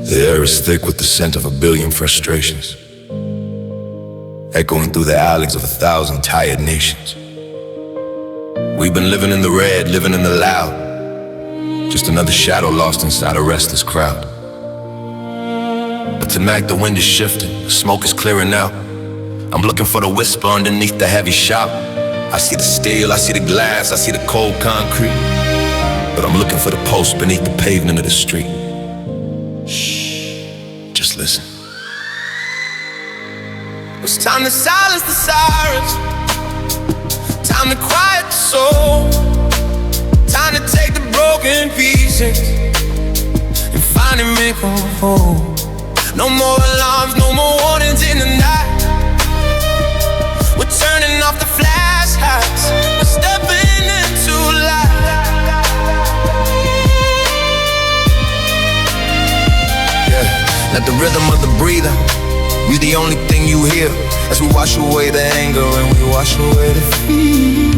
The air is thick with the scent of a billion frustrations, echoing through the alleys of 1,000 tired nations. We've been living in the red, living in the loud, just another shadow lost inside a restless crowd. But tonight the wind is shifting, the smoke is clearing out. I'm looking for the whisper underneath the heavy shout. I see the steel, I see the glass, I see the cold concrete, but I'm looking for the pulse beneath the pavement of the street. Shh, just listen. It's time to silence the sirens, time to quiet the soul, time to take the broken pieces and finally make them whole. No more alarms, no more warnings in the night. We're turning off the flashlights, we're stepping into light. Let the rhythm of the breather be the only thing you hear, as we wash away the anger and we wash away the fear.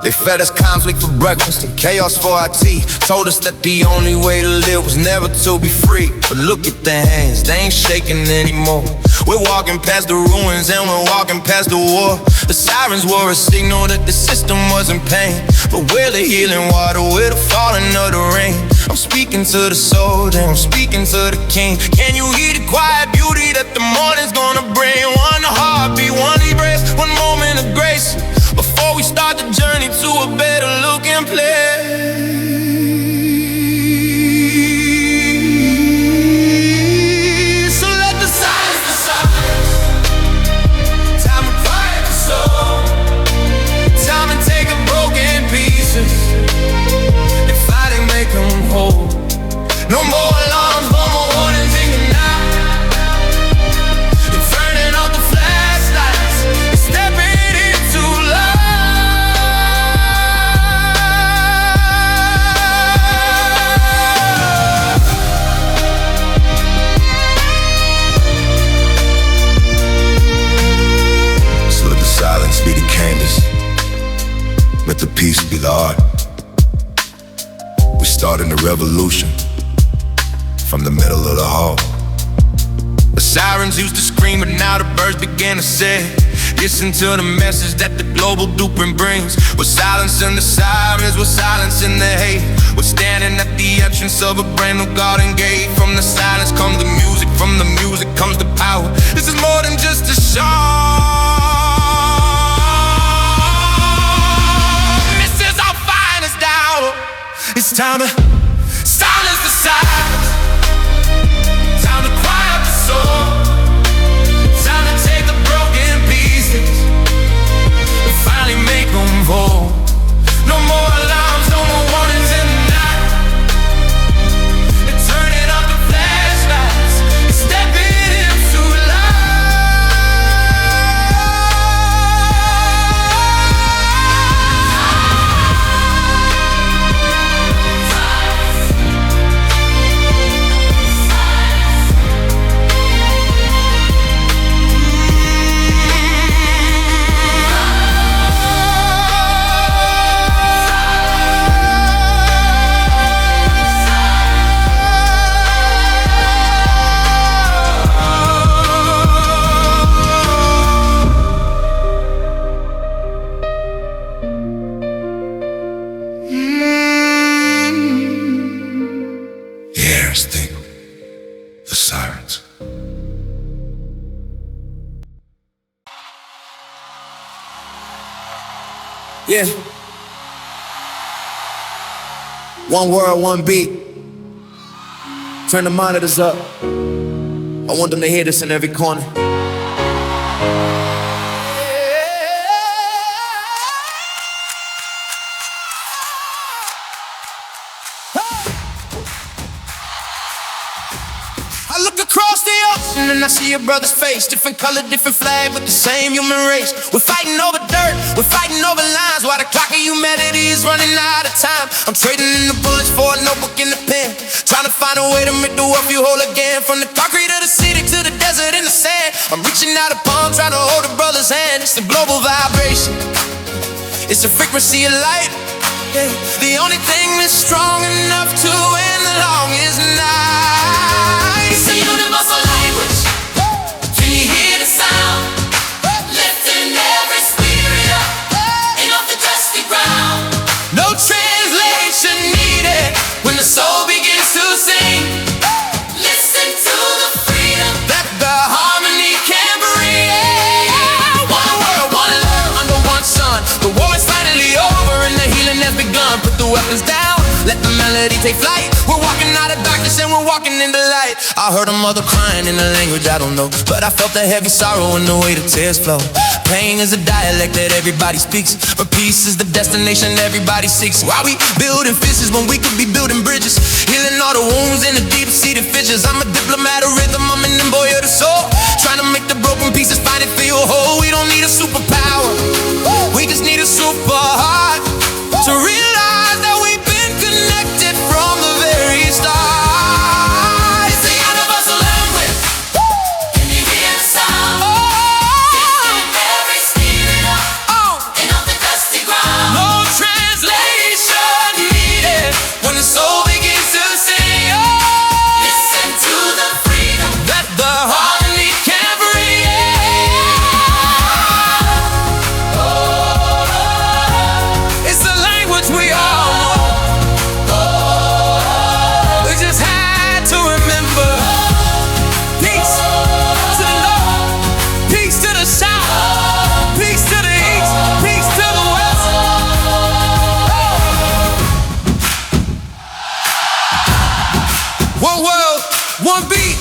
They fed us conflict for breakfast and chaos for our tea. Told us that the only way to live was never to be free. But look at their hands, they ain't shaking anymore. We're walking past the ruins and we're walking past the war. The sirens were a signal that the system was in pain, but we're the healing water, we're the falling of the rain. I'm speaking to the soldier, I'm speaking to the king. Can you hear the quiet beauty that the morning's gonna bring? One heartbeat, one embrace, one moment of grace, before we start the journey to a better looking place. So let the silence decide. Time to quiet the soul, time to take the broken pieces and fight and make them whole. No more alarms, no more warnings in the night. You're turning off the flashlights and stepping into light. So let the silence be the canvas, let the peace be the art. We're starting a revolution from the middle of the hall. The sirens used to scream, but now the birds began to sing. Listen to the message that the global blueprint brings. We're silencing the sirens, we're silencing the hate. We're standing at the entrance of a brand new garden gate. From the silence comes the music, from the music comes the power. This is more than just a show, this is our finest hour. It's time to silence the sirens, time to quiet the soul, time to take the broken pieces and finally make them whole. No more alarms, no more warnings in the night. And turning off the flashlights and stepping into The sirens. yeah. One world, one beat. Turn the monitors up. I want them to hear this in every corner. I look across the ocean and I see a brother's face. Different color, different flag, but the same human race. We're fighting over dirt, we're fighting over lines, while the clock of humanity is running out of time. I'm trading in the bullets for a notebook and a pen, trying to find a way to make the world feel whole again. From the concrete of the city to the desert and the sand, I'm reaching out a palm, trying to hold a brother's hand. It's the global vibration, it's the frequency of light. Yeah. The only thing that's strong enough to end the longest night. It's a universal language. Can you hear the sound? Lifting every spirit up and off the dusty ground. No translation needed when the soul begins to sing. Listen to the freedom That the harmony can bring. One world, one love. Under one sun, the war is finally over and the healing has begun. Put the weapons down, let the melody take flight. We're walking out of darkness and we're walking in the light. I heard a mother crying in a language I don't know, but I felt the heavy sorrow and the way the tears flow. Pain is a dialect that everybody speaks, but peace is the destination everybody seeks. Why we building fences when we could be building bridges, healing all the wounds in the deep-seated fissures. I'm a diplomat of rhythm, I'm an envoy of the soul, trying to make the broken pieces find it feel whole. We don't need a superpower, we just need a super heart to realize that we've been connected from the very start. It's a universal language. Can you hear the sound? Lifting every spirit up and off the dusty ground. No translation needed when the soul begins to sing. Listen to the freedom That the harmony can bring. It's the language we all know. We just had to remember. Peace to the north, peace to the south, peace to the east, peace to the west. One world, one beat.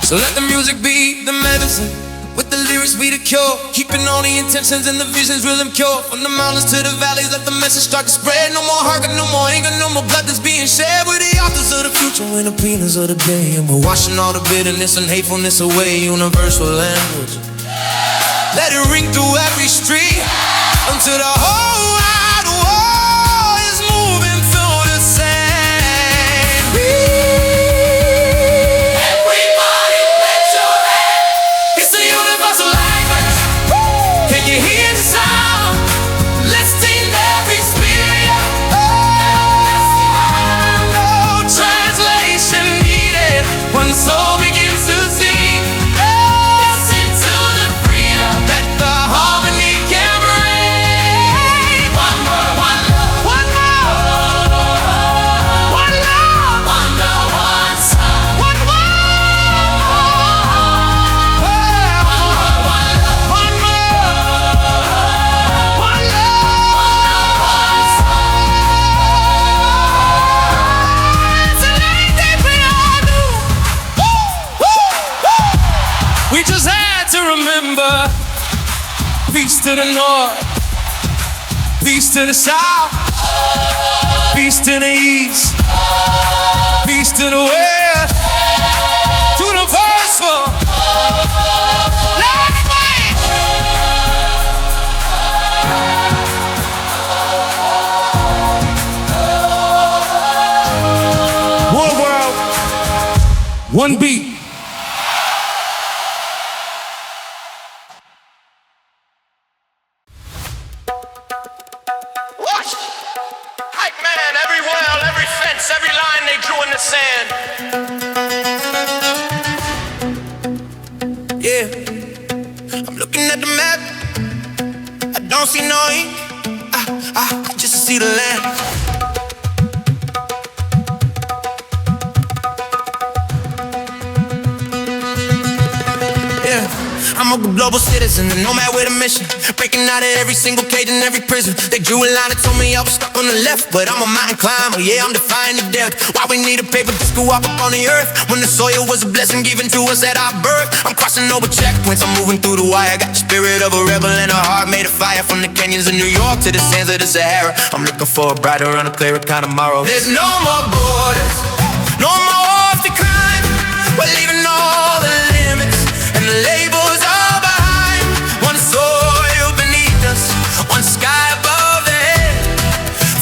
So let the music be the medicine, with the lyrics be the cure, keeping all the intentions and the visions real and pure. From the mountains to the valleys, let the message start to spread. No more hunger, no more anger, no more blood that's being shed. We're the authors of the future, we're the peanuts of the day, and we're washing all the bitterness and hatefulness away. Universal language, let it ring through every street until the whole wide world is moving through the same beat. Everybody put your hands. It's the universal language. Can you hear the sound? Lifting every spirit up. No translation needed when the soul begins to sing. Listen to the freedom That the harmony can bring. One world, one love. One love, one love, One love, one sound. one world. One love, One love, one love. It's a light that we all knew. We just had to remember. Peace to the north, peace to the south, peace to the east, peace to the west, universal language. One world, one beat. What? Hype man, every well, every fence, every line they drew in the sand. Yeah, I'm looking at the map. I don't see no ink. I just see the land. Yeah, I'm a global citizen, a nomad with a mission, breaking out of every single cage in every prison. They drew a line and told me I was stuck on the left, but I'm a mountain climber, yeah, I'm defying the depth. Why we need a paper just to walk up on the earth, when the soil was a blessing given to us at our birth? I'm crossing over checkpoints, I'm moving through the wire. Got the spirit of a rebel and a heart made of fire. From the canyons of New York to the sands of the Sahara, I'm looking for a brighter and a clearer kind of tomorrow. There's no more borders, no more walls to climb. We're leaving all the limits and the labels are behind. One soil beneath us, one sky above the head.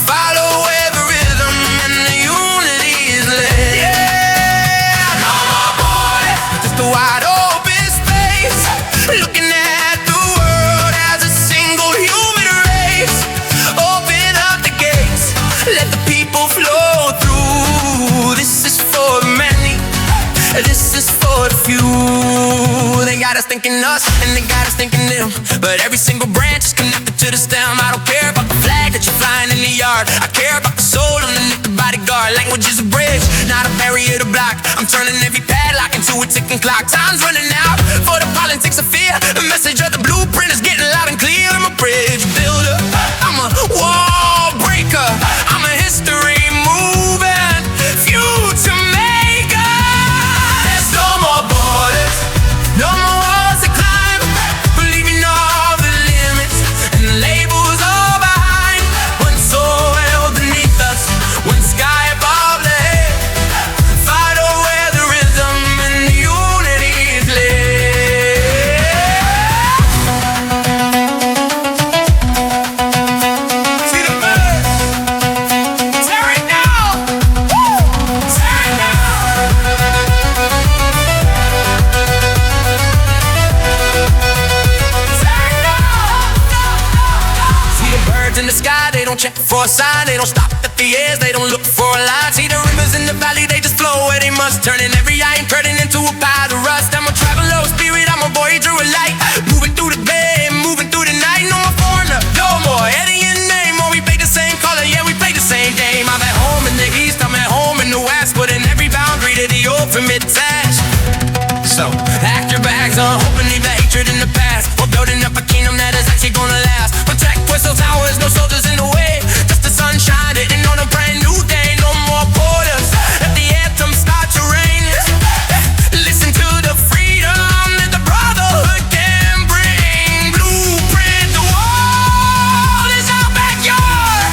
Follow every rhythm and the unity is led. Yeah, no more borders, just a wide open space. Looking at the world as a single human race. got us thinking us, and they got us thinking them. But every single branch is connected to the stem. I don't care about the flag that you're flying in the yard. I care about the soul underneath the bodyguard. Language is a bridge, not a barrier to block. I'm turning every padlock into a ticking clock. Time's running out for the politics of fear. The message of the blueprint is getting loud and clear. I'm a bridge builder, I'm a wall breaker, I'm a history moving future maker. There's no more borders, no more walls to climb. Believing all the limits and the labels all behind. One soil beneath us, one sky above the head. Fight where the rhythm and the unity is led. See the birds, tear it down, tear it down. See the birds in the sky, they don't check for a sign. They don't stop at the ears, they don't look for a line. See the rivers in the valley, they just flow where they must. Turning every iron curtain into a pile of rust. I'm a traveler of spirit, I'm a voyager of light. Moving through the day, moving through the night. No more foreigner, no more alien name. Or we play the same color, yeah, we play the same game. I'm at home in the east, I'm at home in the west. Putting every boundary to the ultimate test. So, pack your bags up, hoping leave the hatred in the past. We're building up a kingdom that is actually gonna last. Protect Crystal Towers, no soldiers in the way. Just the sunshine hitting on a brand new day. No more borders, let the anthem start to rain. Listen to the freedom that the brotherhood can bring. Blueprint, the wall is our backyard.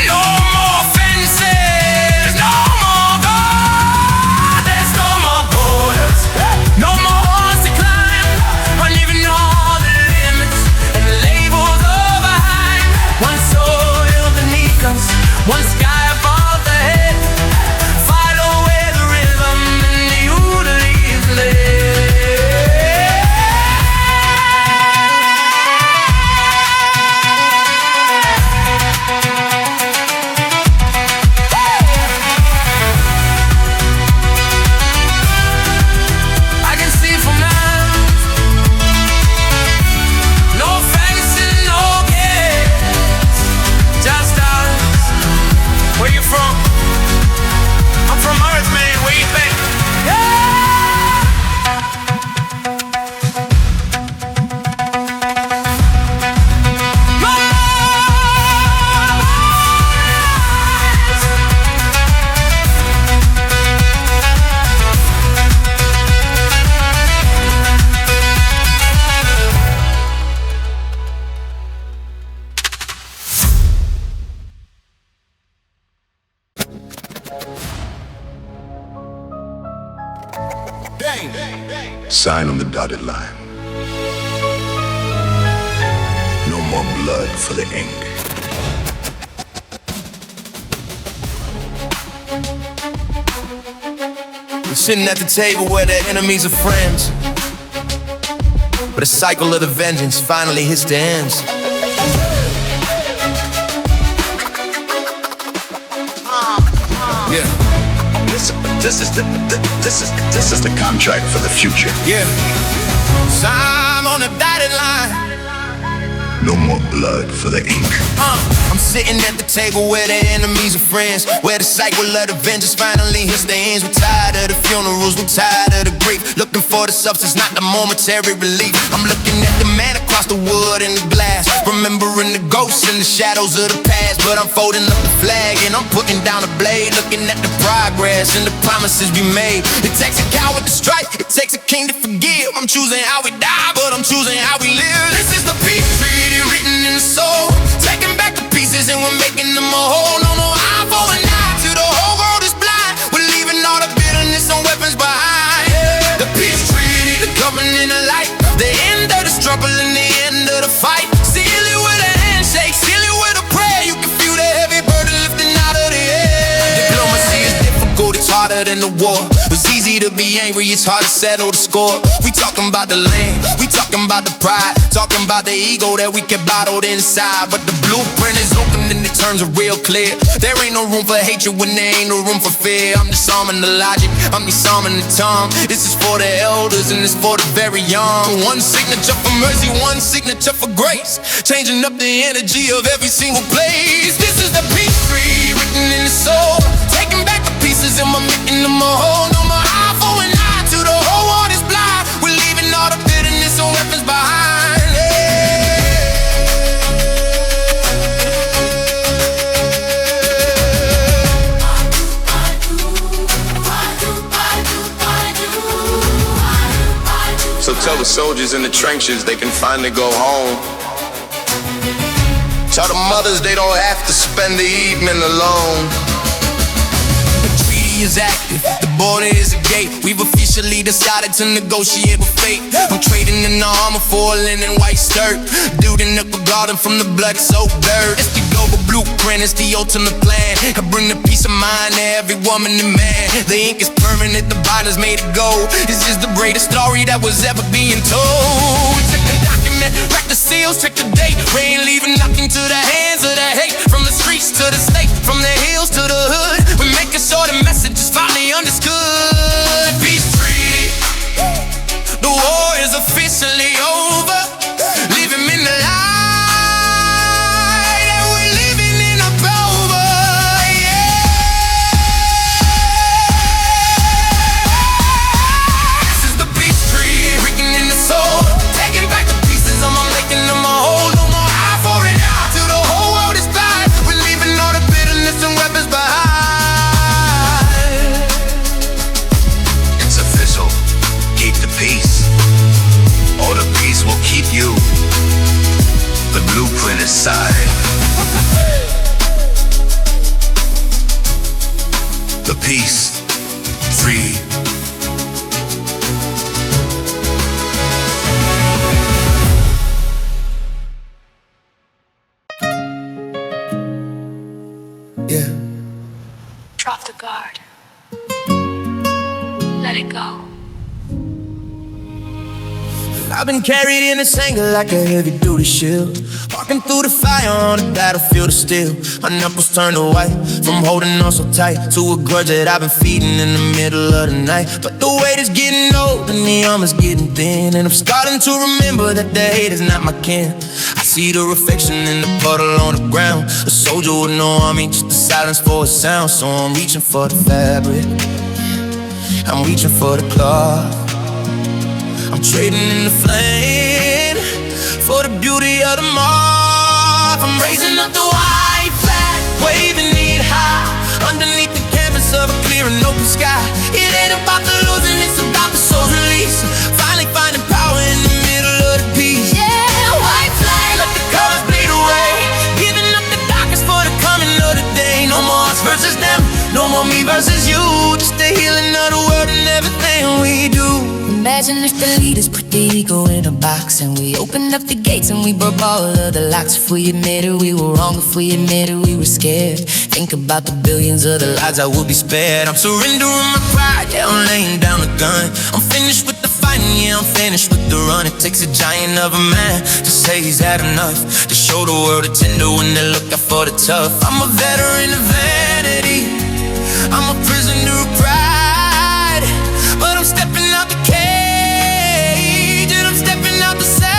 No more fences, no more guard. There's no more borders, no more walls to climb. Unleaving all the limits and the labels all behind. One soil beneath us, one sky above the head. Follow where the rhythm and the unity is led. I can see for miles. No fences, no gates, just us. Where you from? I'm from Earth, man. Where you think? Sign on the dotted line. No more blood for the ink. We're sitting at the table where the enemies are friends, but the cycle of the vengeance finally hits the ends. Yeah, This is the contract for the future. yeah. So I'm on the dotted line. No more blood for the ink. I'm sitting at the table where the enemies are friends, where the cycle of the vengeance finally hits the ends. We're tired of the funerals, we're tired of the grief. Looking for the substance, not the momentary relief. I'm looking at the man across the wood and the glass, remembering the ghosts and the shadows of the past. But I'm folding up the flag and I'm putting down the blade, looking at the progress and the promises we made. It takes a coward to strike, it takes a king to forgive. I'm choosing how we die, but I'm choosing how we live. This is the peace treaty written in the soul, taking back the pieces and we're making them a whole. No, no, eye for an eye till the whole world is blind. We're leaving all the bitterness and weapons behind. The peace treaty, the covenant of light, the end of the struggle and the end of the fight. Seal it with a handshake, seal it with a prayer. You can feel the heavy burden lifting out of the air. Diplomacy is difficult, it's harder than the war. It's easy to be angry, it's hard to settle the score. We talking about the land, We talking about the pride, talking about the ego that we kept bottled inside. But the blueprint is open and the terms are real clear. There ain't no room for hatred when there ain't no room for fear. I'm disarming the logic, I'm disarming the tongue. This is for the elders and it's for the very young. One signature for mercy, one signature for grace, changing up the energy of every single place. This is the peace tree written in the soul, taking back the pieces and we're making them a whole. No more eye for an eye to the whole world is blind. We're leaving all the bitterness and weapons behind. So tell the soldiers in the trenches they can finally go home. Tell the mothers they don't have to spend the evening alone. Is active, the border is a gate. We've officially decided to negotiate with fate. I'm trading in the armor for a linen white skirt. Dude in the garden from the blood-soaked dirt. It's the global blueprint, it's the ultimate plan. I bring the peace of mind to every woman and man. The ink is permanent, the binders made it go. This is the greatest story that was ever being told. Check the document, crack the seals, check the date. We ain't leaving nothing to the hands of the hate. From the streets to the state, from the hills to the hood, we make sure the message is finally understood. Peace treaty, the war is officially over. Leave him in the light, and we're living in a clover. Yeah. This is the peace tree, written in the soul, taking back the pieces, I'm making them a whole. No more eye for an eye, till the whole world is blind. We're leaving all the bitterness and weapons behind. Keep the peace, or the peace will keep you. The blueprint is signed. The peace, free. Yeah. Drop the guard. Let it go. I've been carried in this anger like a heavy-duty shield, walking through the fire on the battlefield of steel. My knuckles turn to white from holding on so tight to a grudge that I've been feeding in the middle of the night. But the weight is getting old and the armor's getting thin, and I'm starting to remember that the hate is not my kin. I see the reflection in the puddle on the ground, a soldier with no army, just the silence for a sound. So I'm reaching for the fabric, I'm reaching for the cloth, I'm trading in the flame for the beauty of the moth. I'm raising up the white flag, waving it high underneath the canvas of a clear and open sky. It ain't about the losing, it's about the soul's release. Finally finding power in the middle of the peace. Yeah, white flag, let the colors bleed away, giving up the darkness for the coming of the day. No more us versus them, no more me versus you, just the healing of the world and everything we do. Imagine if the leaders put the ego in a box and we opened up the gates and we broke all of the locks. If we admitted we were wrong, if we admitted we were scared, think about the billions of the lives that would be spared. I'm surrendering my pride, yeah, I'm laying down the gun. I'm finished with the fighting, yeah, I'm finished with the run. It takes a giant of a man to say he's had enough, to show the world a tender when they look out for the tough. I'm a veteran of vanity, I'm a prisoner of pride, but I'm stepping out the cage and I'm stepping out the sand.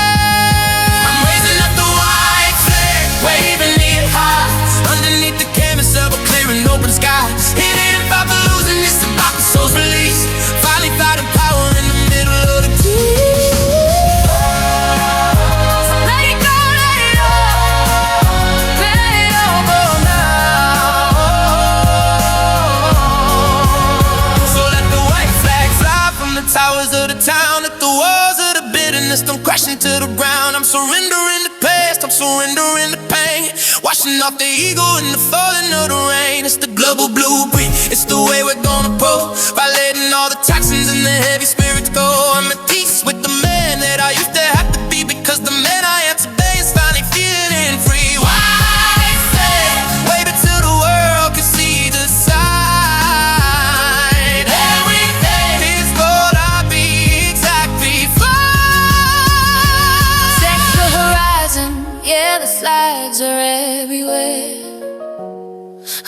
I'm raising up the white flag, waving it high underneath the canvas of a clear and open sky. It ain't about the losing, it's about the soul's release. Finally finding power in the middle of the peace. Let it go, let it go, let it all go now. So let the white flag fly from the towers of the town, let the walls of the bitterness don't crash into the ground. I'm surrendering the past, I'm surrendering the pain, washing off the ego and the falling of the rain. It's the global blueprint, it's the way we're gonna pro, by letting all the toxins and the heavy spirits go. I'm at peace with the man that I used to have to be, because the man I am today is finally feeling free. White flag, wave it till the world can see the sign. Everything is gonna be exactly fine. where the flags are everywhere.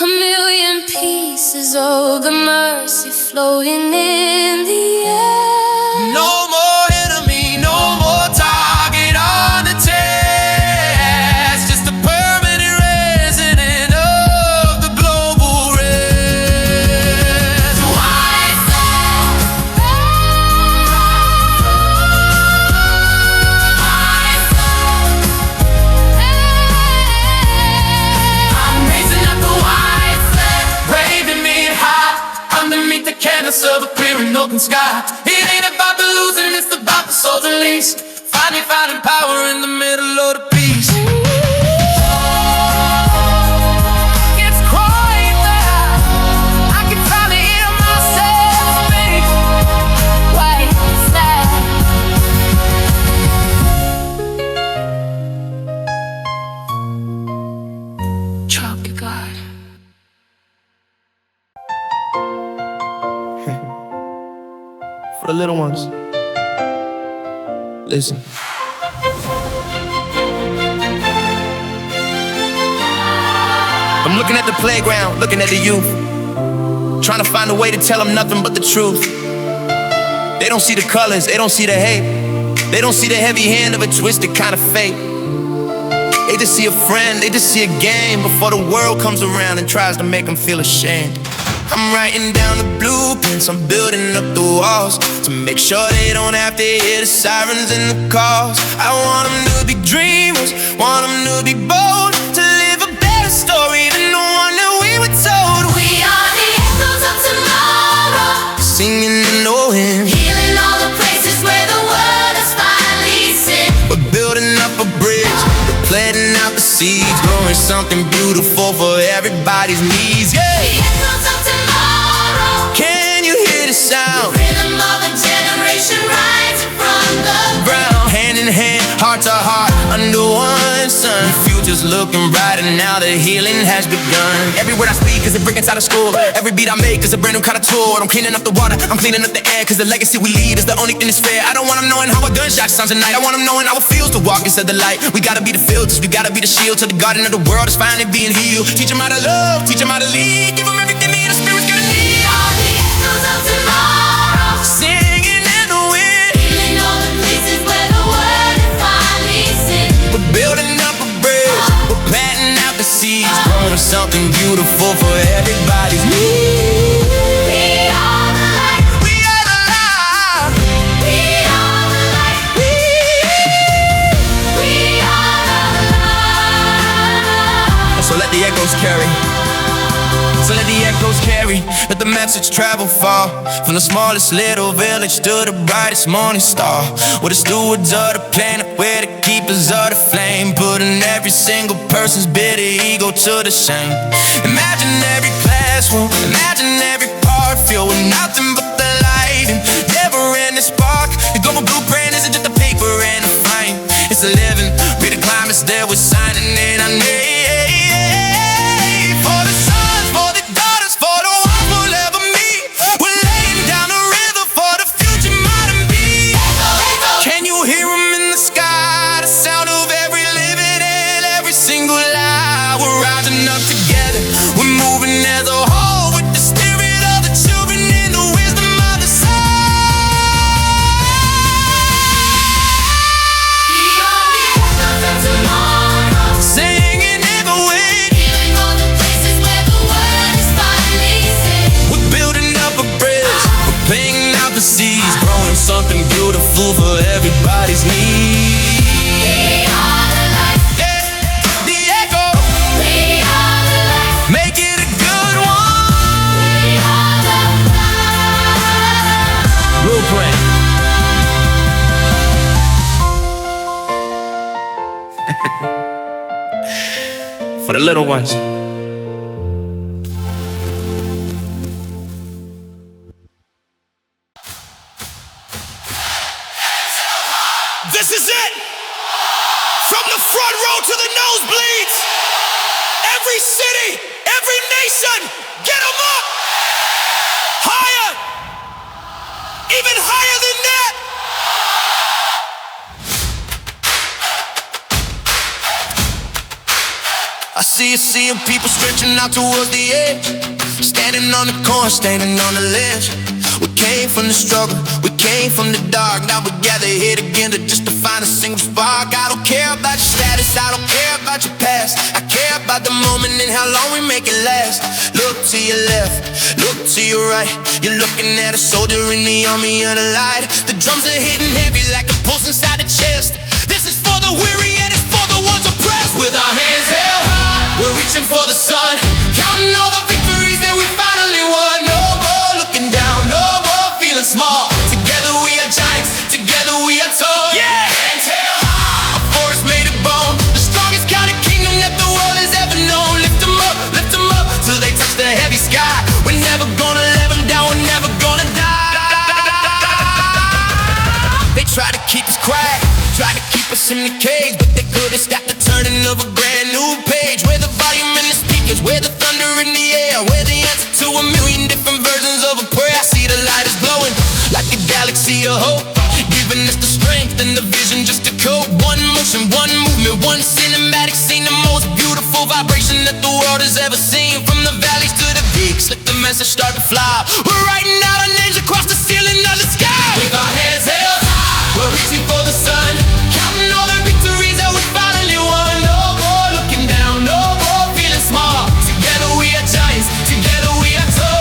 A million pieces of the mercy floating in the air. No more enemy, no more target on the test. Just a permanent resident of the global red. White flag, white flag. I'm raising up the white flag, Waving me high underneath the canvas of a clear and open sky. It ain't about the losing, it's about the soul's release. Finally finding power in the middle of the peace. It's quiet now, I can finally hear myself speak. White flag. Chalk your guard. For the little ones, listen. I'm looking at the playground, looking at the youth, trying to find a way to tell them nothing but the truth. They don't see the colors, they don't see the hate, they don't see the heavy hand of a twisted kind of fate. They just see a friend, they just see a game before the world comes around and tries to make them feel ashamed. I'm writing down the blueprints, I'm building up the walls to make sure they don't have to hear the sirens and the calls. I want them to be dreamers, want them to be bold, to live a better story than the one that we were told. we are the echoes of tomorrow, Singing and knowing healing all the places where the word is finally sent. we're building up a bridge, we're planting out the seeds, growing something beautiful for everybody's needs. Yeah. The echoes of tomorrow, Can you hear the sound? rhythm of a generation rising from the Brown, hand in hand, heart to heart, under one sun. Future's looking bright and now the healing has begun. Every word I speak is a brick inside of school. Every beat I make is a brand new kind of tool. I'm cleaning up the water, I'm cleaning up the air, cause the legacy we leave is the only thing that's fair. I don't want them knowing how a gunshot sounds at night, I want them knowing how it feels to walk inside the light. We gotta be the filters, we gotta be the shield till the garden of the world is finally being healed. Teach them how to love, teach them how to lead, give them everything the inner spirit's gonna need. We are the echoes of tomorrow, Singing in the wind, healing all the places where the word is finally sent. we're building up a bridge, we're planting out the seeds, growing something beautiful for everybody's needs. We are the light, We are the light. we are the light, we are the light. So let the echoes carry. So let the echoes carry. Let the message travel far, from the smallest little village to the brightest morning star. We're the stewards of the planet, we're the keepers of the flame, putting every single person's bitter ego to the shame. Imagine every classroom, imagine every part filled with nothing but the light and never-ending spark. The global blueprint isn't just a paper and a flame, it's a living, breathing climates that we're signing in our name. For the sons, for the daughters, for the ones we'll ever meet, we're laying down the river for the future might be. Can you hear them in the sky? The sound of every living and every single lie. We're rising up together, we're moving as a whole, with the spirit of the children and the wisdom of the sun. We are the echoes of tomorrow, Singing in the wind, healing all the places where the word is finally sent. we're building up a bridge, we're planting out the seeds, growing something beautiful for everybody's needs. We are the light, Yeah, the echo, we are the light, make it a good one. we are the light. Blueprint. For the little ones. This is it! From the front row to the nosebleeds! Every city, every nation, get them up! Higher! Even higher than that! I see a sea of people stretching out towards the edge, standing on the corner, standing on the ledge. We came from the struggle, we came from the dark. Now we gather here together just to find a single spark. I don't care about your status, I don't care about your past. I care about the moment and how long we make it last. Look to your left, look to your right. You're looking at a soldier in the army of the light. The drums are hitting heavy like a pulse inside the chest. This is for the weary and it's for the ones oppressed. With our hands held high, we're reaching for the sun, counting all the victories that we finally won. No more looking down, no more feeling small. Together we are giants, together we are tall. Yeah! Hands held high, a forest made of bone, the strongest kind of kingdom that the world has ever known. Lift them up, till they touch the heavy sky. We're never gonna let them down, we're never gonna die. They try to keep us quiet, try to keep us in the cage, but they couldn't stop the turning of a brand new page. Where the volume in the speakers, where the thunder in the air, where the answer to a million different versions of a prayer. I see the light is glowing like a galaxy of hope, giving us the strength and the vision just to cope. One motion, one movement, one cinematic scene, the most beautiful vibration that the world has ever seen. From the valleys to the peaks, let the message start to fly. We're writing out our names across the ceiling of the sky. With our hands held high, we're reaching for the sun, counting all the victories that we finally won. No more looking down, no more feeling small. Together we are giants, together we are tall.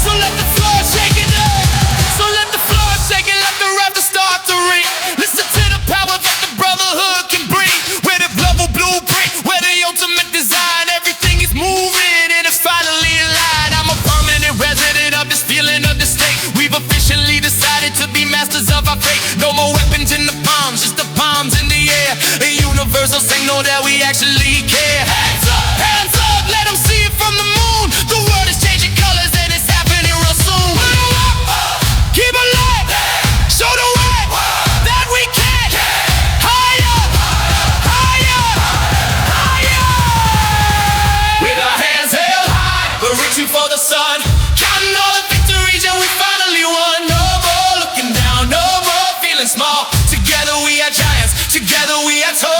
So let the floor shake it up, so let the floor shake it, let the rafters start to ring. Listen to the power that the brotherhood can bring. Where the global blueprint, where the ultimate design, everything is moving and it's finally aligned. I'm a permanent resident of this feeling of the state. We've officially decided to be masters of our fate. No more weapons in the palms, just the palms in the air. A universal signal that we actually care. Hands up, let them see it from the moon. The world is changing colors and it's happening real soon. Keep it light, show the way that we can. Higher, higher, higher. With our hands held high, we're reaching for the sun, counting all the victories and we finally won. No more looking down, no more feeling small. Together we are giants, together we are tall.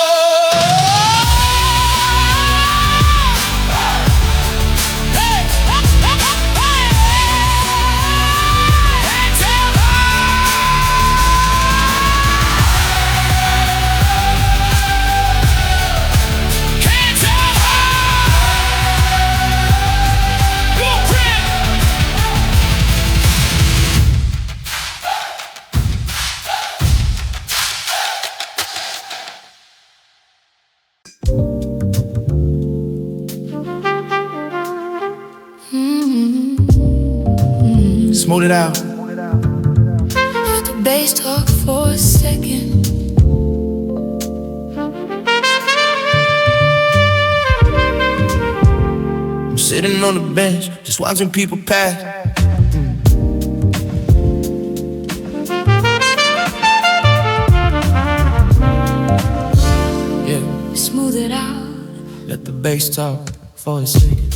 Smooth it out. Let the bass talk for a second. I'm sitting on the bench, just watching people pass. Yeah, Smooth it out. let the bass talk for a second.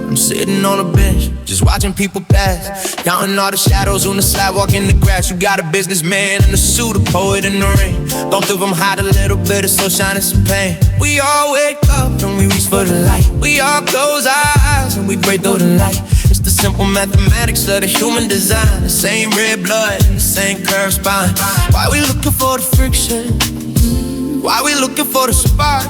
I'm sitting on a bench, just watching people pass, counting all the shadows on the sidewalk in the grass. You got a businessman in a suit, a poet in the rain. Both of them hide a little bit of sunshine and some pain. We all wake up and we reach for the light. We all close our eyes and we break through the light. It's the simple mathematics of the human design. The same red blood and the same curved spine. Why we looking for the friction? Why we looking for the spark?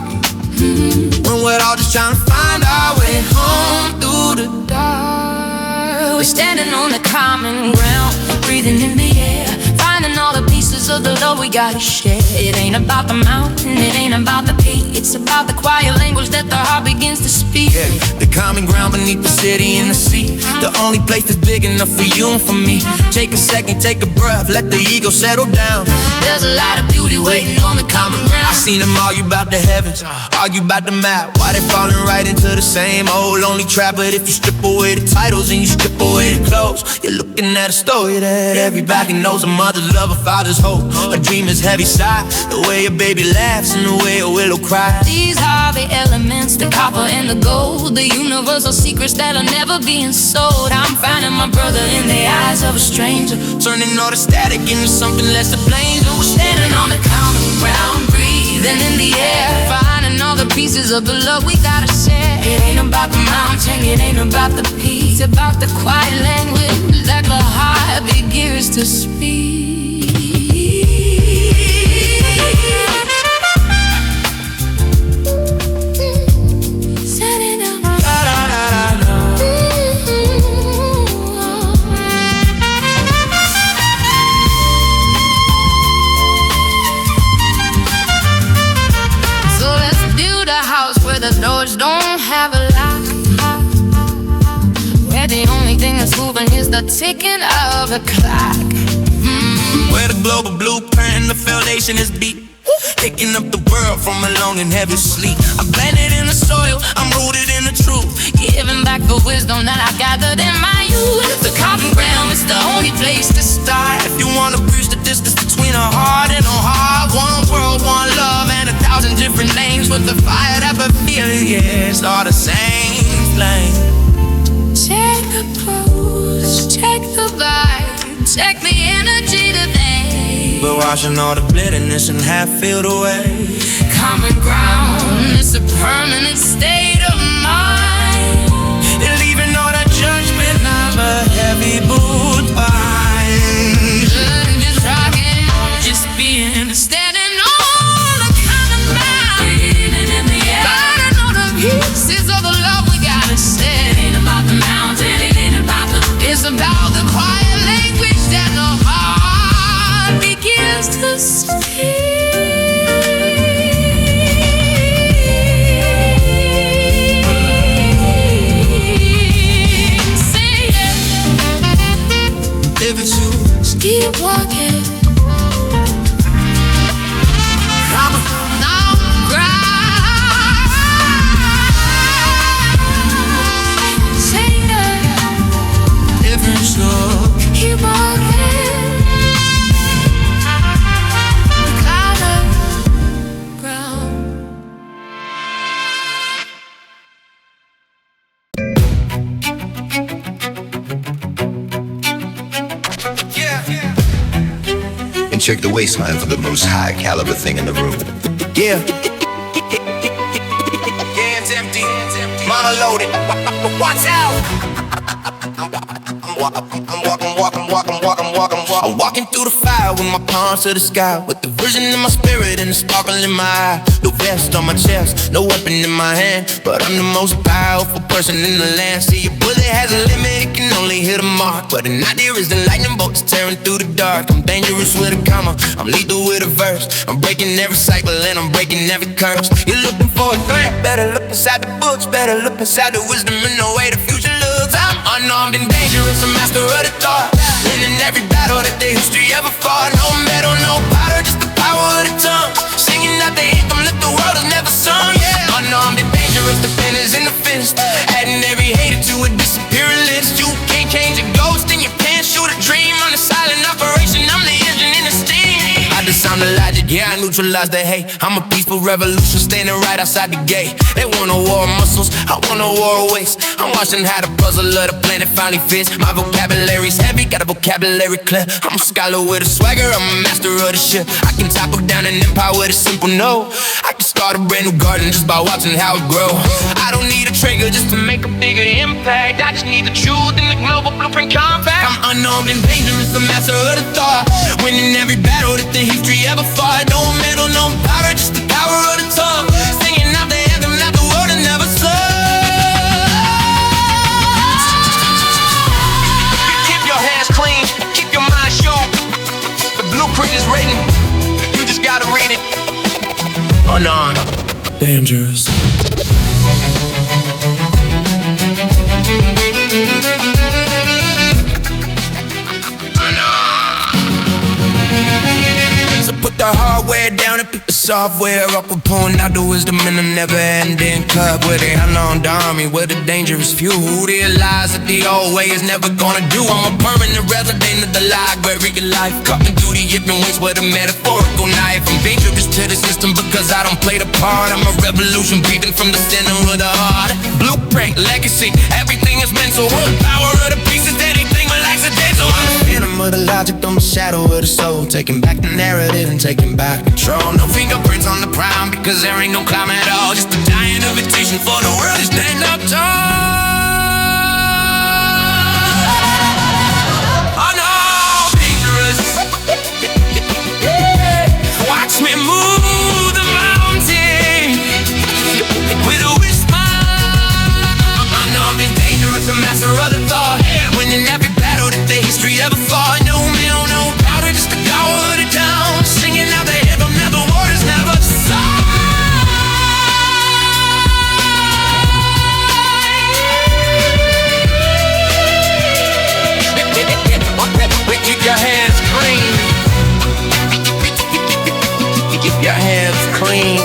When we're all just trying to find our way home through the dark. We're standing on the common ground, breathing in the air, finding all the pieces of the love we gotta share. It ain't about the mountain, it ain't about the peak. It's about the quiet language that the heart begins to speak. Yeah, the common ground beneath the city and the sea. The only place that's big enough for you and for me. Take a second, take a breath, let the ego settle down. There's a lot of beauty waiting on the common ground. I seen them argue about the heavens, argue about the map. Why they falling right into the same old lonely trap? But if you strip away the titles and you strip away the clothes, you're looking at a story that everybody knows. A mother's love, a father's hope, a dreamer's heavy sigh. The way a baby laughs and the way a willow little cry. These are the elements, the copper and the gold, the universal secrets that are never being sold. I'm finding my brother in the eyes of a stranger, Turning all the static into something less to blame. we're standing on the common ground, breathing in the air, finding all the pieces of the love we gotta share. It ain't about the mountain, it ain't about the peace, it's about the quiet language that the heart begins to speak. The doors don't have a lock, where the only thing that's moving is the ticking of the clock. Where the global blueprint and the foundation is deep, picking up the world from a long and heavy sleep. I'm planted in the soil, I'm rooted in the truth, Giving back the wisdom that I gathered in my youth. The common ground is the only place to start. If you wanna bridge the distance between a heart and a heart, one world, one love, and 1,000 different names, with the fire that we feel, yeah, it's all the same flame. Check the pose, check the vibe, check the energy today. We're washing all the bitterness and half-filled away. Common ground, it's a permanent state of mind. And leaving all that judgment of a heavy boot bind. Just rocking, just being, standing on the common ground. Breathing in the air, finding all the pieces of the love we gotta share. It ain't about the mountain, it ain't about the, it's about the quiet language that the heart begins to speak. Keep walking. Come on, grind. Say that. Different slow. Keep walking. Common ground. And check the waistline for the most high caliber thing in the room. Yeah. Yeah, it's empty. Mama loaded. Watch out. I'm walking through the fire with my palms to the sky, with the vision in my spirit and the sparkle in my eye. No vest on my chest, no weapon in my hand, but I'm the most powerful person in the land. See, your bullet has a limit, it can only hit a mark, but an idea is the lightning bolts tearing through the dark. I'm dangerous with a comma, I'm lethal with a verse. I'm breaking every cycle and I'm breaking every curse. You're looking for a threat, better look inside the books, better look inside the wisdom and the way the future looks. I'm unarmed and dangerous, a master of the thought, winning every battle that the history ever fought. No metal, no powder, just the power of the tongue, singing out the anthem that the world has never sung. Yeah, unarmed and dangerous, the pen is in the fist, adding every hater to a disappearing list. You can't change a ghost and you can't shoot a dream. I'm the silent operation, I'm the engine in the steam. I disarm the logic, yeah, I neutralize the hate. I'm a peaceful revolution standing right outside the gate. They want a war of muscles, I want a war of waste. I'm watching how the puzzle of the planet finally fits. My vocabulary's heavy, got a vocabulary clear. I'm a scholar with a swagger, I'm a master of the shit. I can topple down an empire with a simple no. I can start a brand new garden just by watching how it grow. I don't need a trigger just to make a bigger impact. I just need the truth in the global blueprint compact. I'm unarmed and dangerous, the master of the thought, winning every battle that the history ever fought. No metal, no power, just the power of the tongue, singing out the anthem that the world has never sung. Keep your hands clean, keep your mind sharp. The blueprint is written, you just gotta read it. Unarmed, dangerous. So put the hardware down and pick the software up. We're pouring out the wisdom in a never-ending cup, with a unarmed army, with a dangerous few who realize that the old way is never gonna do. I'm a permanent resident of the library of life, cutting through the different ways with a metaphorical knife. I'm dangerous to the system because I don't play the part. I'm a revolution beating from the center of the heart. Blueprint, legacy, everything is mental. Power of the pieces, anything will accidental. I'm the phantom of the logic, I'm the shadow of the soul. Taking back the narrative and taking back control. No fingerprints on the ground because there ain't no climb at all. Just a dying invitation for the world to stand up tall. Watch me move the mountain with a whisper. I know I'm dangerous, a master of the thought. Winning every battle that the history ever fought. No man, no powder, just the power of the down. Singing out the anthem, never waters, never sung. Keep your hands clean. Keep your hands clean.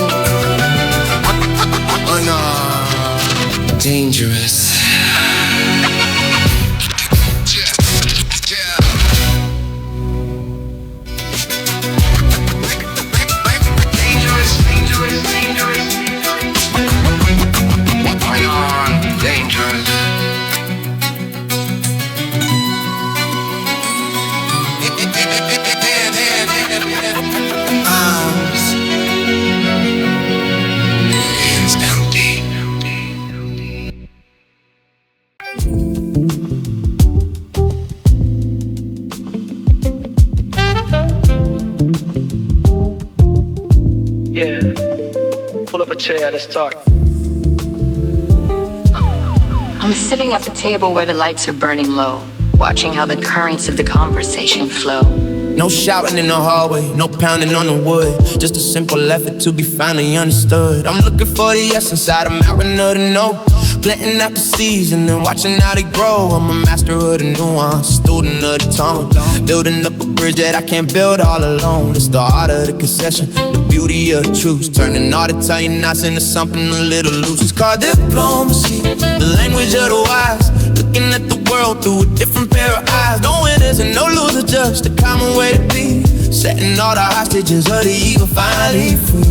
Oh no, dangerous. Chair, let's talk. I'm sitting at the table where the lights are burning low, watching how the currents of the conversation flow. No shouting in the hallway, no pounding on the wood. Just a simple effort to be finally understood. I'm looking for the essence out of mountain of the no. Planting out the seeds and then watching how they grow. I'm a master of the nuance, student of the tone. Building up a bridge that I can't build all alone. It's the art of the concession, the beauty of the truth. Turning all the Italian knots into something a little loose. It's called diplomacy, the language of the wise. Looking at the world through a different pair of eyes. No winners and no losers, just a common way to be. Setting all the hostages of the ego finally free.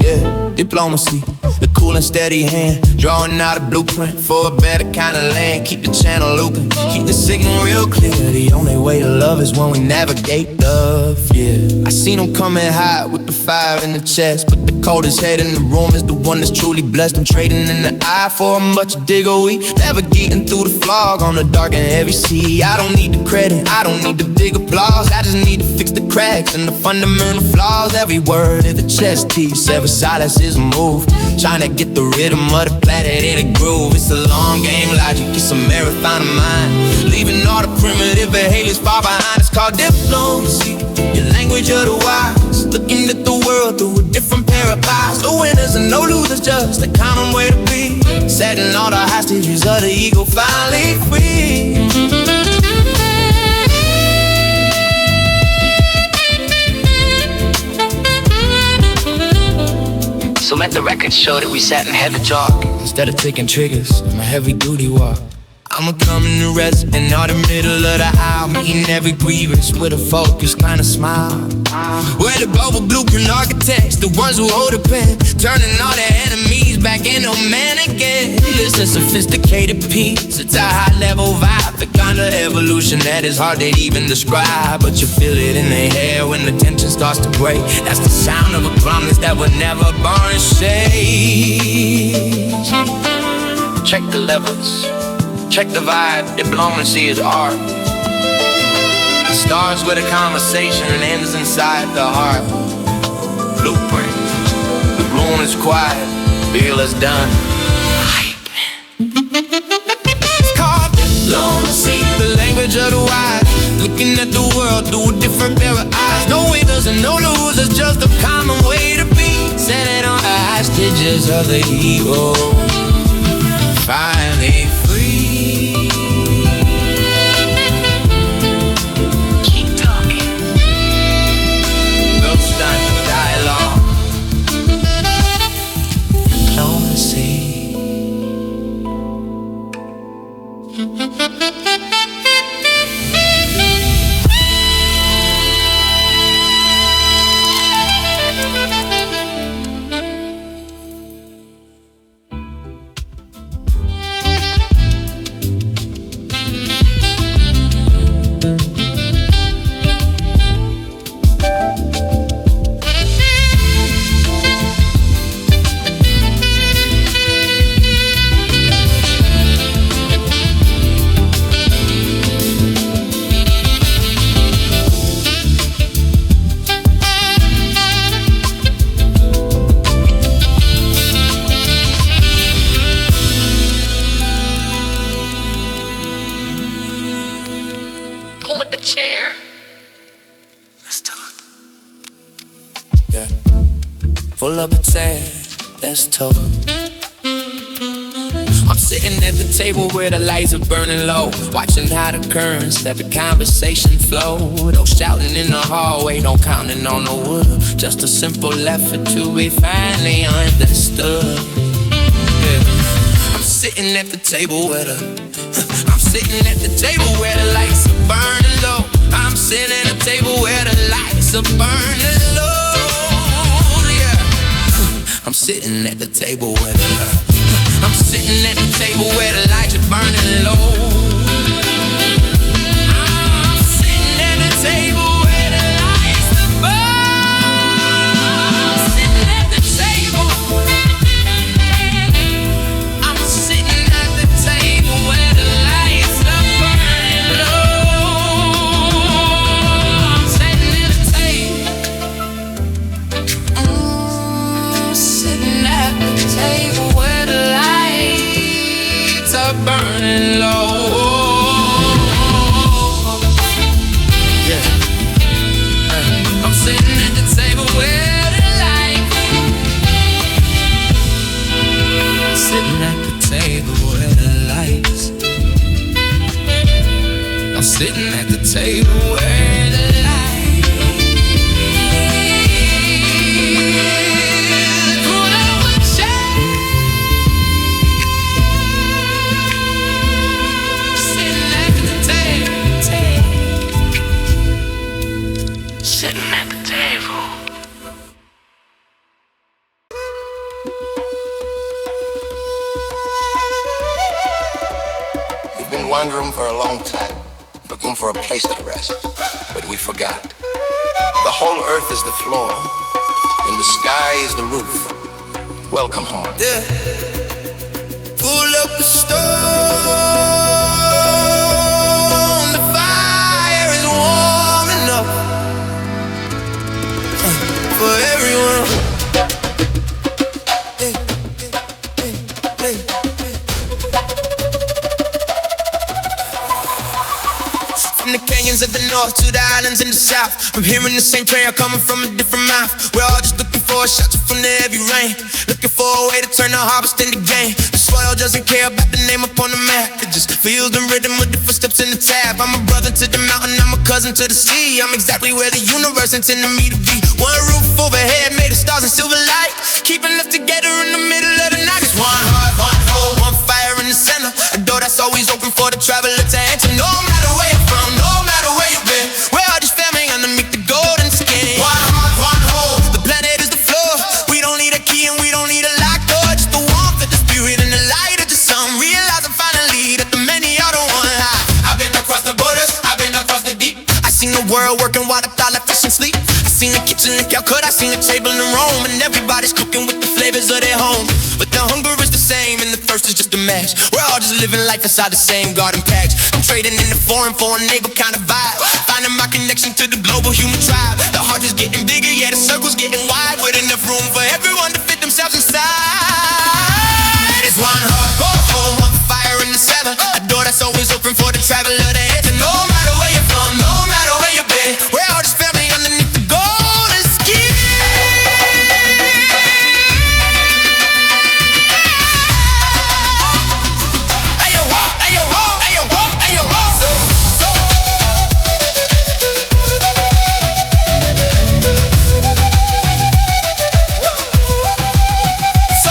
Yeah, diplomacy, the cool and steady hand, drawing out a blueprint for a better kind of land. Keep the channel open, keep the signal real clear. The only way to love is when we navigate love, yeah. I seen them coming hot with the fire in the chest, but the coldest head in the room is the one that's truly blessed. I'm trading in the eye for a much diggery, navigating through the fog on the dark and heavy sea. I don't need the credit, I don't need the big applause. I just need to fix the cracks and the fundamental flaws. Every word is a chess piece, every silence is a move. Trying to get the rhythm of the planet in a groove. It's a long game logic, it's a marathon of mind. Leaving all the primitive behaviors far behind. It's called diplomacy, your language of the wise. Looking at the world through a different pair of eyes. No winners and no losers, just a common way to be. Setting all the hostages of the ego finally free. So let the record show that we sat and had a talk. Instead of taking triggers, I'm a heavy duty walk. I'ma come in the resident out the middle of the aisle, meeting every grievance with a focused kind of smile. We're the global blueprint architects, the ones who hold the pen, turning all their enemies back into man again. It's a sophisticated piece, it's a high level vibe, the kind of evolution that is hard to even describe. But you feel it in the air when the tension starts to break. That's the sound of a promise that will never burn shade. Check the levels, check the vibe, diplomacy is art. It starts with a conversation and ends inside the heart. Blueprint, the room is quiet, feel is done. It's called diplomacy, the language of the wise. Looking at the world through a different pair of eyes. No winners and no losers, just a common way to be. Setting on the hostages of the ego finally free. Keep talking. No time for dialogue. Diplomacy. full of potatoes toast. I'm sitting at the table where the lights are burning low, watching how the currents let the conversation flow. No shouting in the hallway, no counting on the wood, just a simple effort to be finally understood. Yeah. I'm sitting at the table where I'm sitting at the table where the lights are burning low. I'm sitting at the table where the lights are burning low. Yeah. I'm sitting at the table where I'm sitting at the table where the lights are burning low. I'm sitting at the table where the lights are burning. I'm sitting at the table. I'm sitting at the table where the lights are burning low. I'm sitting at the table. Sitting at the table where the lights are burning low. Yeah. I'm sitting at the table where the lights. Sitting at the table where the lights. I'm sitting at the table where the lights. Pull up a chair. Sitting at the table. Sitting at the table. We've been wandering for a long time, looking for a place to rest, but we forgot. The whole earth is the floor, and the sky is the roof. Welcome home. Yeah. Pull up a stone. The fire is warm enough for everyone. Hey, hey, hey, hey. From the canyons of the north to the islands in the south, from hearing the same prayer coming from a different mouth. We're all just looking for a shelter from the heavy rain, looking for a way to turn the harvest into gain. The soil doesn't care about the name upon the map, it just feels the rhythm with the footsteps in the tab. I'm a brother to the mountain, I'm a cousin to the sea. I'm exactly where the universe intended me to be. One roof overhead made of stars and silver light, keeping us together in the middle of the night. It's one heart, one soul, one fire in the center, a door that's always open for the traveler to enter. No matter where you're from, no matter where you've been, we're all just family underneath the golden skin. One heart, one hole, the planet is the floor. We don't need a key and we don't need a locked door, just the warmth of the spirit and the light of the sun. Realizing finally that the many are the one. I've been across the borders, I've been across the deep. I seen the world working while I thought I fish and sleep. I seen the kitchen in Calcutta, I seen the table in Rome, and everybody's cooking with the flavors of their home. But the hunger is the same and the thirst is just a match. We're all just living life inside the same garden patch. I'm trading in the foreign for a neighbor kind of vibe, finding my connection to the global human tribe. The heart is getting bigger, yeah, the circle's getting wide, with enough room for everyone to fit themselves inside. It's one heart, one fire in the center, a door that's always open for the traveler to enter. No matter where you're from, no matter where you've been, we're all just family underneath the golden skin. Hey yo, walk, hey yo, walk, hey yo, walk, hey yo, walk. So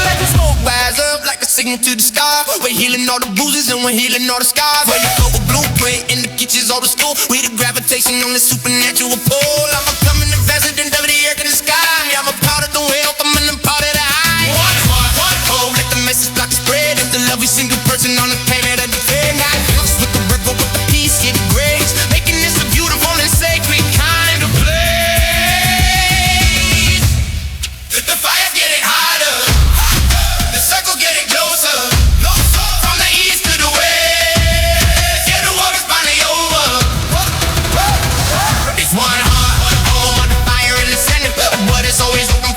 let the smoke rise up like a signal to the sky. We're healing all the bruises and we're healing all the scars. Where you go with blueprint in the kitchen's all the school. We the gravitation on the supernatural pole. I'm a coming resident of the earth and the sky. I'm a part of the wealth, I'm a part of the eye. One heart, one hole, let the message block the spread. It's the love every single person on the planet of the fair. Not just with the river, with the peace, yeah, the grace, making this a beautiful and sacred kind of place. The fire's getting hotter, the circle getting closer, from the east to the west. Yeah, the war is finally over. It's one heart, one fire in the center, but it's always open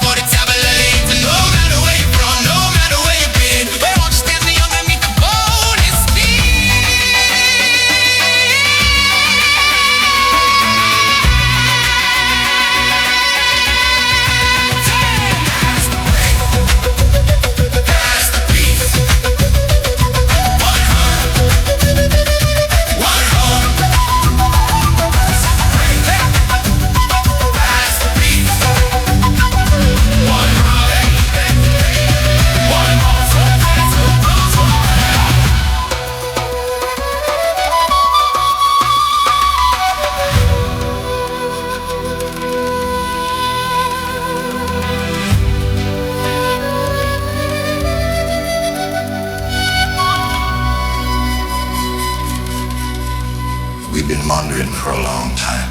wondering for a long time.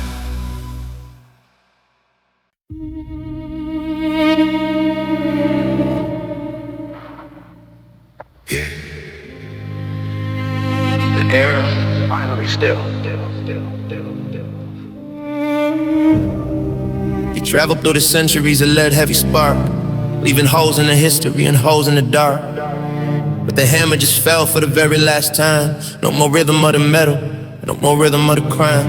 Yeah. The air is finally still. He traveled through the centuries and let heavy spark, leaving holes in the history and holes in the dark. But the hammer just fell for the very last time. No more rhythm of the metal, no more rhythm of the crime.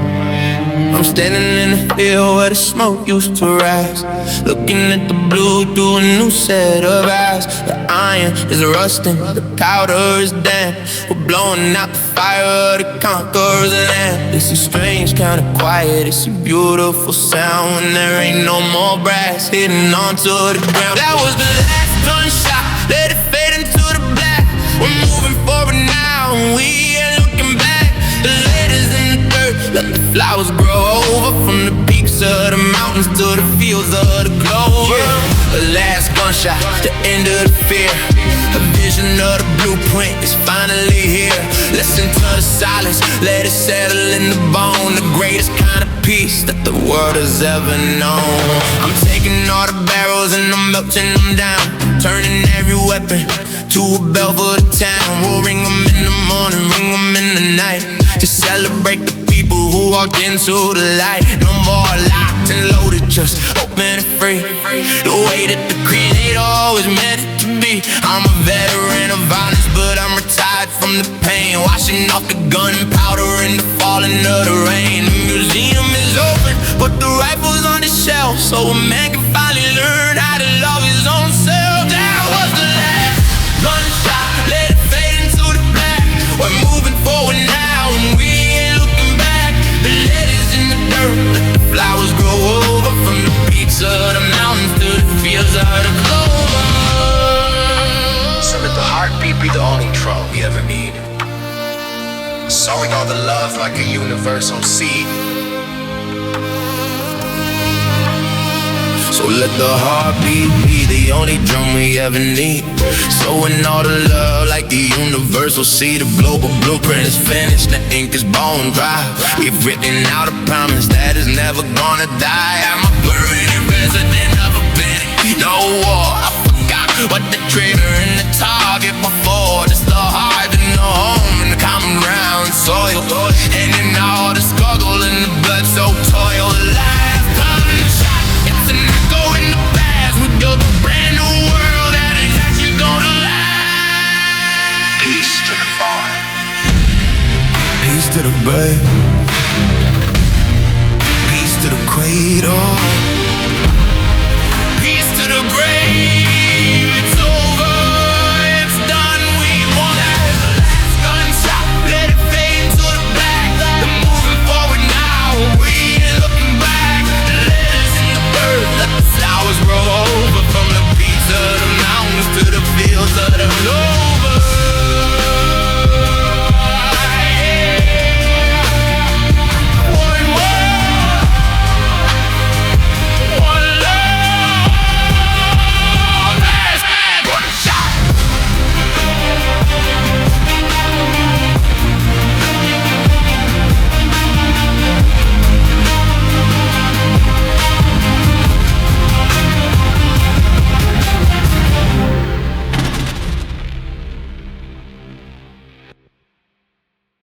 I'm standing in the field where the smoke used to rise, looking at the blue through a new set of eyes. The iron is rusting, the powder is damp. We're blowing out the fire of the conqueror's lamp. It's a strange kind of quiet, it's a beautiful sound when there ain't no more brass hitting onto the ground. That was the last gunshot, let it fade into the black. We're moving forward now, and we ain't looking back. The letters in the dirt, let the flowers grow over, from the peaks of the mountains to the fields of the clover. The last gunshot, the end of the fear. A vision of the blueprint is finally here. Listen to the silence, let it settle in the bone. The greatest kind of peace that the world has ever known. I'm taking all the barrels and I'm melting them down, turning every weapon to a bell for the town. We'll ring them in the morning, ring them in the night, to celebrate the people who walked into the light. No more locked and loaded, just open and free, the way that the creator always meant it to be. I'm a veteran of violence, but I'm retired from the pain, washing off the gunpowder and the falling of the rain. The museum is open, put the rifles on the shelf, so a man can finally learn how to love his own self. That was the last gunshot, let it fade into the black. We're moving forward now, and we ain't looking back. The letters in the dirt, let the flowers grow over, from the peaks of the mountains to the fields of the clover. So let the heartbeat be the only drum we ever need, sowing all the love like a universal seed. So let the heartbeat be the only drum we ever need, sowing all the love like the universal seed. The global blueprint is finished, the ink is bone dry. We've written out a promise that is never gonna die. I'm a permanent resident of a planet, no war. I forgot what the trigger and the target before. Just the heart and the home and the common ground soil, and in all the struggle and the blood so toil. Life comes shot, it's an echo in the past. We built a brand new world that is actually gonna last. Peace to the farm, peace to the bird, peace to the cradle.